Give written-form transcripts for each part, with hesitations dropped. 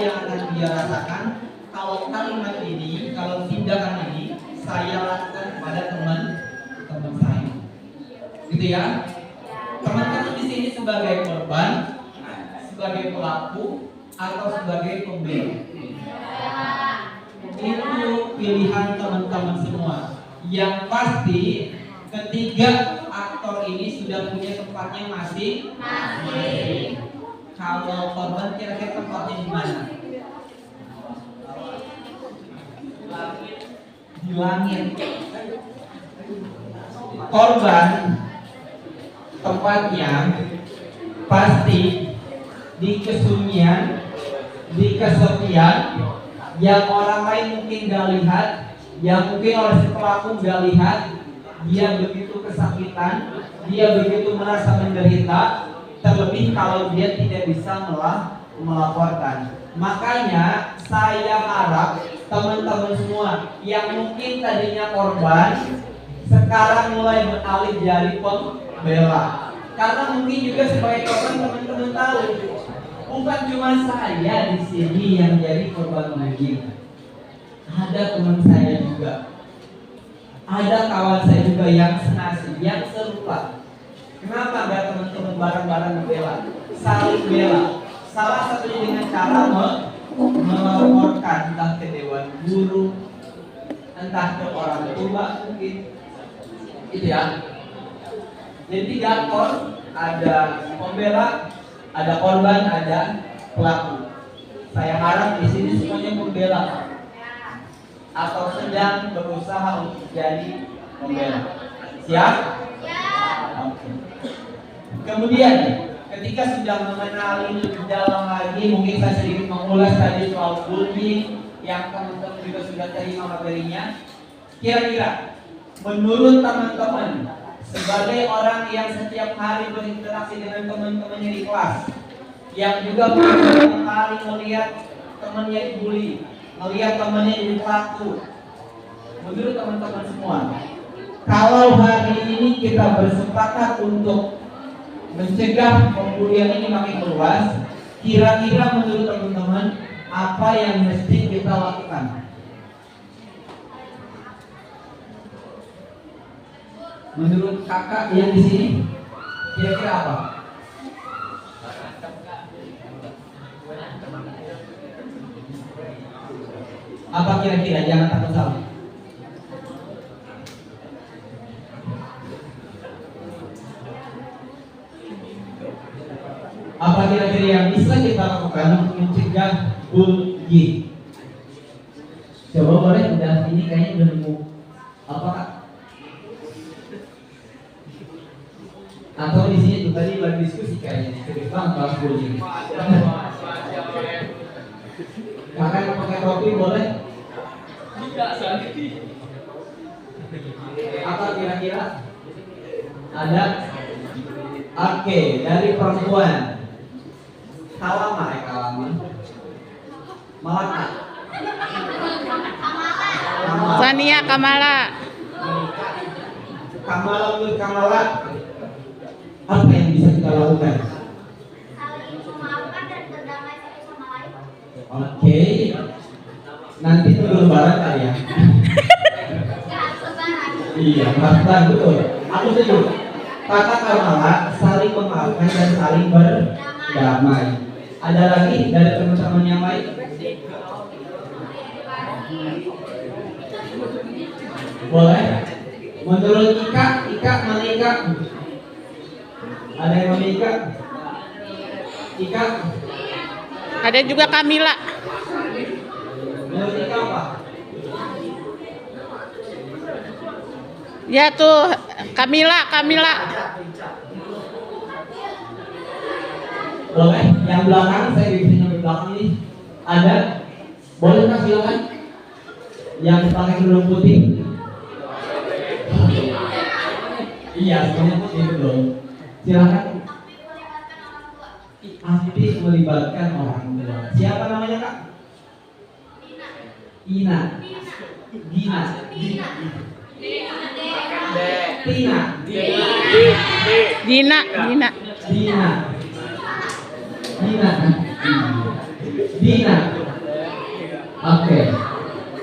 yang akan dia rasakan kalau kalimat ini, kalau tindakan ini saya lakukan kepada teman-teman saya, gitu ya. Teman-teman di sini sebagai korban, sebagai pelaku, atau sebagai pembela? Itu pilihan teman-teman semua. Yang pasti ketiga aktor ini sudah punya tempatnya masing-masing. Kalau korban kira-kira tempatnya di mana? Di langit. Korban tempatnya pasti di kesunyian, di kesepian, yang orang lain mungkin gak lihat, yang mungkin oleh si pelaku gak lihat. Dia begitu kesakitan, dia begitu merasa menderita, terlebih kalau dia tidak bisa melaporkan. Makanya saya harap teman-teman semua yang mungkin tadinya korban sekarang mulai beralih jadi pembela. Karena mungkin juga sebagai korban teman-teman tahu, bukan cuma saya di sini yang jadi korban bullying. Ada teman saya juga, ada kawan saya juga yang senasib, yang serupa. Kenapa nggak teman-teman bareng-bareng bela, saling bela? Salah satunya dengan cara melaporkan entah ke dewan guru, entah ke orang tua mungkin, itu ya. Jadi aktor, ada pembela, ada korban, ada pelaku. Saya harap di sini semuanya pembela atau sedang berusaha untuk jadi pembela. Siap? Oke. Kemudian ketika sudah mengenali lebih dalam lagi, mungkin saya sedikit mengulas tadi soal bullying yang teman-teman juga sudah terima materinya. Kira-kira menurut teman-teman, sebagai orang yang setiap hari berinteraksi dengan teman-temannya di kelas, yang juga setiap hari melihat temannya dibully, melihat temannya jadi pelaku, menurut teman-teman semua, kalau hari ini kita bersepakat untuk mencegah pembulian ini makin luas, kira-kira menurut teman-teman apa yang mesti kita lakukan? Menurut kakak yang di sini, kira-kira apa? Apa kira-kira? Jangan takut salah. Apa kira-kira yang bisa kita lakukan untuk mencegah bullying? Coba boleh, udah ini kayaknya udah nemu apa kak? Atau di sini juga tadi lagi diskusi kayaknya ke depan kelas bullying. Makan pakai topi boleh? Tidak sakit. Apa kira-kira? Ada? Oke, dari perempuan. Kalama Malaka. Sania Kamala. Kamala. Apa yang bisa kita lakukan? Saling memaafkan dan berdamai satu sama lain. Oke. Nanti itu lebaran kali ya. Gak lebaran. Iya, lebaran betul. Aku setuju. Kata Kamala, saling memaafkan dan saling berdamai. Ada lagi dari teman-teman yang lain? Boleh? Menurut Ika mana Ika? Ada yang mau Ika? Ika? Ada juga Kamila. Menurut Ika apa? Ya tuh Kamila. Boleh? Yang belakang, saya di sini yang belakang ini ada. Boleh Kak, silakan. Yang pakai kerudung putih. Iya, semuanya putih belum. Silakan. Aktif melibatkan orang tua. Siapa namanya Kak? Ina. Dina. Tina. Dina. Dina. Dina. Oke.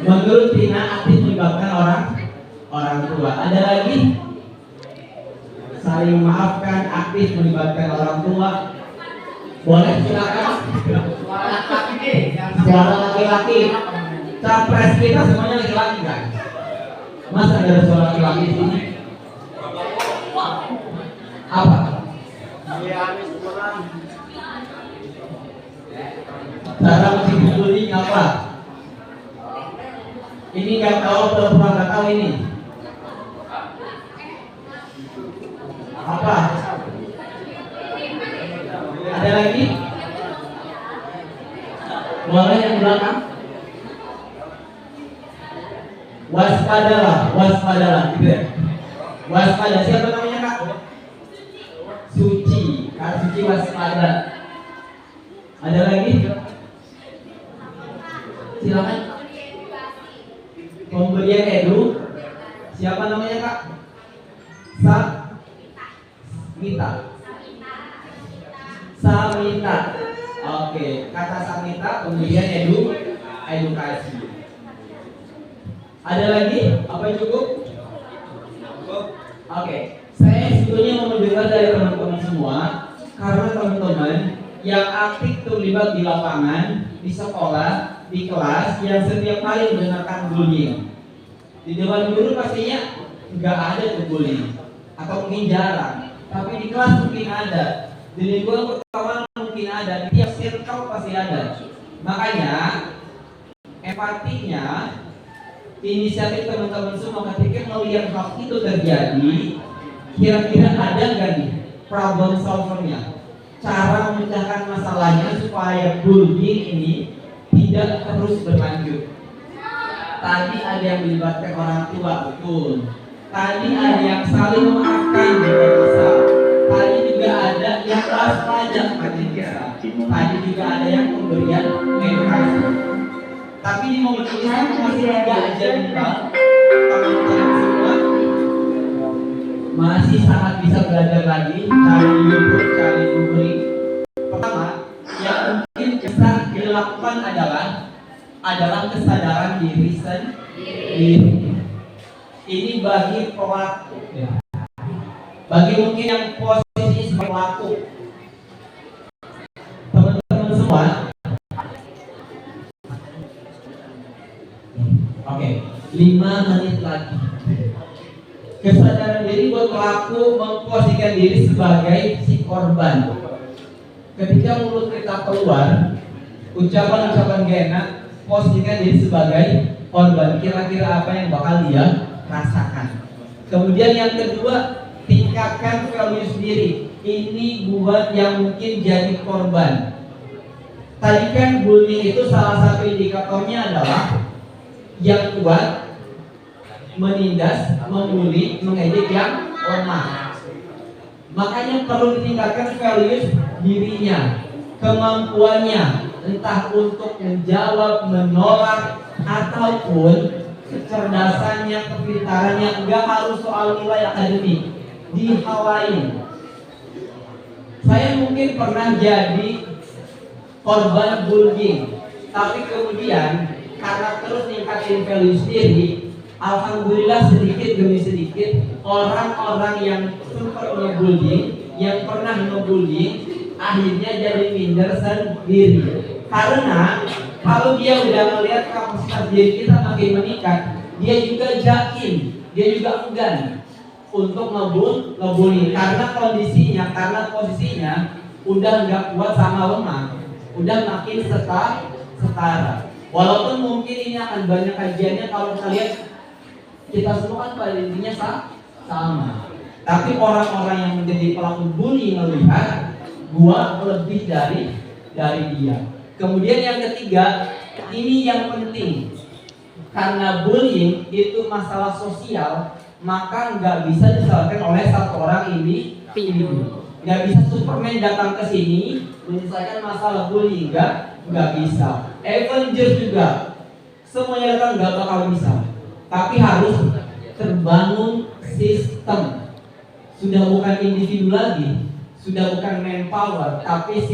Menurut Dina aktif melibatkan orang tua. Ada lagi? Saling memaafkan, aktif melibatkan orang tua. Boleh silakan. Suara laki-laki. Capres kita semuanya laki-laki kan? Masa ada suara laki-laki di sini? Apa? Cara mencibuli apa? Ini nggak tahu, pura-pura nggak tahu ini. Apa? Ada lagi? Boleh yang belakang? Waspadalah, gitu ya. Waspada, siapa namanya Kak? Suci, Kak Suci waspada. Ada lagi? Silakan. Pemberian edu. Siapa namanya Kak? Samita. Oke, kata Samita pemberian edukasi. Ada lagi? Apa yang cukup? Oke, saya sebetulnya mau mendengar dari teman-teman semua karena teman-teman yang aktif terlibat di lapangan, di sekolah, di kelas yang setiap hari mendengarkan bullying. Di depan guru pastinya nggak ada tuh bullying atau mungkin jarang, tapi di kelas mungkin ada, di lingkungan pertemanan mungkin ada, di tiap circle pasti ada. Makanya empatinya, inisiatif teman-teman semua ketika melihat hal itu terjadi, kira-kira ada nggak nih problem solvernya, cara memecahkan masalahnya supaya bullying ini tidak terus berlanjut. Tadi ada yang melibatkan orang tua, betul. Tadi ada yang saling memaafkan, juga bisa. Tadi juga ada yang waspada, bisa. Tadi juga ada yang pemberian edukasi. Tapi di momen ini saya masih tidak aja mental, teman-teman semua masih sangat bisa belajar lagi, cari YouTube, cari Google. Pertama, yang mungkin bisa dilakukan adalah kesadaran diri sendiri. Ini bagi pelaku, bagi mungkin yang posisi sebagai pelaku. Teman-teman semua, oke, 5 menit lagi. Kesadaran diri buat pelaku memposisikan diri sebagai si korban. Ketika mulut kita keluar ucapan-ucapan gak enak, posisikan diri sebagai korban. Kira-kira apa yang bakal dia rasakan? Kemudian yang kedua, tingkatkan value sendiri. Ini buat yang mungkin jadi korban. Tadi kan bullying itu salah satu indikatornya adalah yang kuat menindas, membuli, mengejek yang lemah. Makanya perlu ditingkatkan values dirinya, kemampuannya, entah untuk menjawab, menolak, ataupun kecerdasannya, kepintarannya. Enggak harus soal nilai akademik, di hal lain. Saya mungkin pernah jadi korban bullying, tapi kemudian karena terus ningkatin value sendiri, alhamdulillah sedikit demi sedikit orang-orang yang sempat ngebullying, yang pernah ngebullying, akhirnya jadi minder sendiri. Karena kalau dia udah melihat kapasitas diri kita makin meningkat, dia juga yakin, dia juga enggan untuk ngebully karena kondisinya, karena posisinya udah nggak kuat sama lemah, udah makin setara. Walaupun mungkin ini akan banyak kajiannya, kalau kalian kita semua kan pada intinya sama. Tapi orang-orang yang menjadi pelaku bullying melihat gua lebih dari dia. Kemudian yang ketiga, ini yang penting. Karena bullying itu masalah sosial, maka nggak bisa diselesaikan oleh satu orang individu. Nggak bisa Superman datang ke sini menyelesaikan masalah bullying, nggak bisa. Avengers juga semuanya datang nggak bakal bisa. Tapi harus terbangun sistem. Sudah bukan individu lagi, sudah bukan manpower, tapi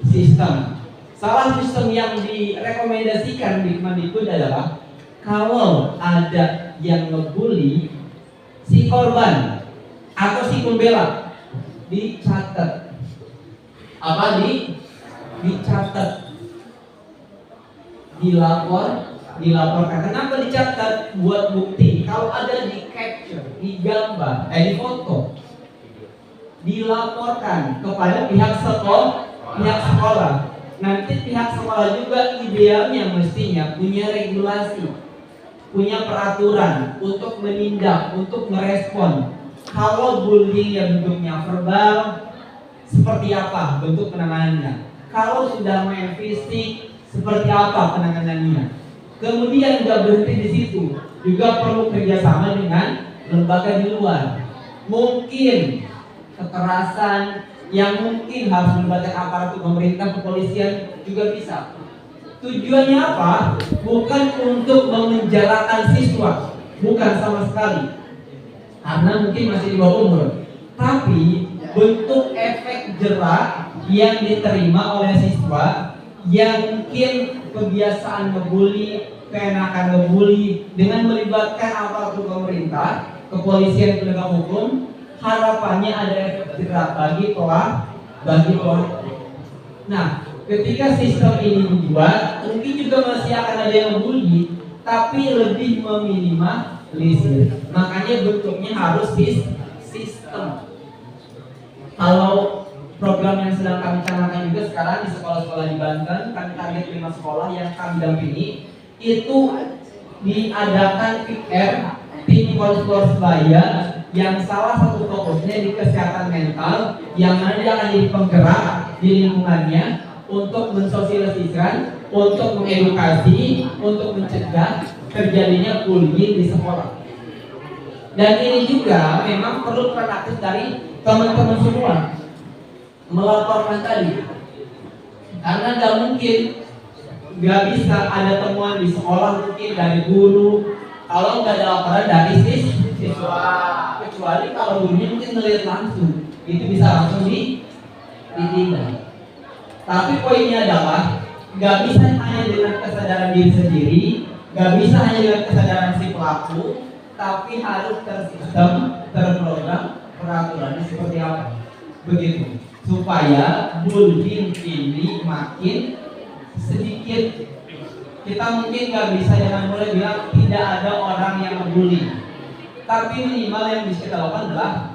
sistem. Salah sistem yang direkomendasikan di Kemendikbud adalah kalau ada yang ngebully si korban atau si pembela dicatat. Dicatat, dilaporkan. Kenapa dicatat? Buat bukti. Kalau ada di capture, digambar, di foto, dilaporkan kepada pihak sekolah. Nanti pihak sekolah juga idealnya mestinya punya regulasi, punya peraturan untuk menindak, untuk merespon. Kalau bullying yang bentuknya verbal, seperti apa bentuk penanganannya? Kalau sudah main fisik, seperti apa penanganannya? Kemudian nggak berhenti di situ, juga perlu kerjasama dengan lembaga di luar. Mungkin kekerasan yang mungkin harus melibatkan aparatur pemerintah, kepolisian juga bisa. Tujuannya apa? Bukan untuk memenjarakan siswa, bukan sama sekali, karena mungkin masih di bawah umur. Tapi bentuk efek jerak yang diterima oleh siswa yang mungkin kebiasaan ngebully, keenakan ngebully dengan melibatkan aparatur pemerintah, kepolisian, penegak hukum. Harapannya ada efek jerak bagi pelaku. Nah, ketika sistem ini dibuat, mungkin juga masih akan ada yang ngebully, tapi lebih meminimalisir. Makanya bentuknya harus sistem. Kalau program yang sedang kami canangkan juga sekarang di sekolah-sekolah di Banten, kami target 5 sekolah yang kami dampingi, itu diadakan PR tim konselor sebaya yang salah satu fokusnya di kesehatan mental, yang mana dia akan jadi penggerak di lingkungannya untuk mensosialisasikan, untuk mengedukasi, untuk mencegah terjadinya bullying di sekolah. Dan ini juga memang perlu peran aktif dari teman-teman semua melaporkan tadi, karena nggak mungkin, nggak bisa ada temuan di sekolah mungkin dari guru kalau nggak ada laporan dari siswa, kecuali kalau gurunya mungkin ngelihat langsung, itu bisa langsung ditindak. Tapi poinnya adalah nggak bisa hanya dengan kesadaran diri sendiri, nggak bisa hanya dengan kesadaran si pelaku, tapi harus tersistem, terprogram peraturannya seperti apa, begitu, supaya bullying ini makin sedikit. Kita mungkin nggak bisa dengan mulai bilang tidak ada orang yang membuli, tapi minimal yang bisa kita lakukan adalah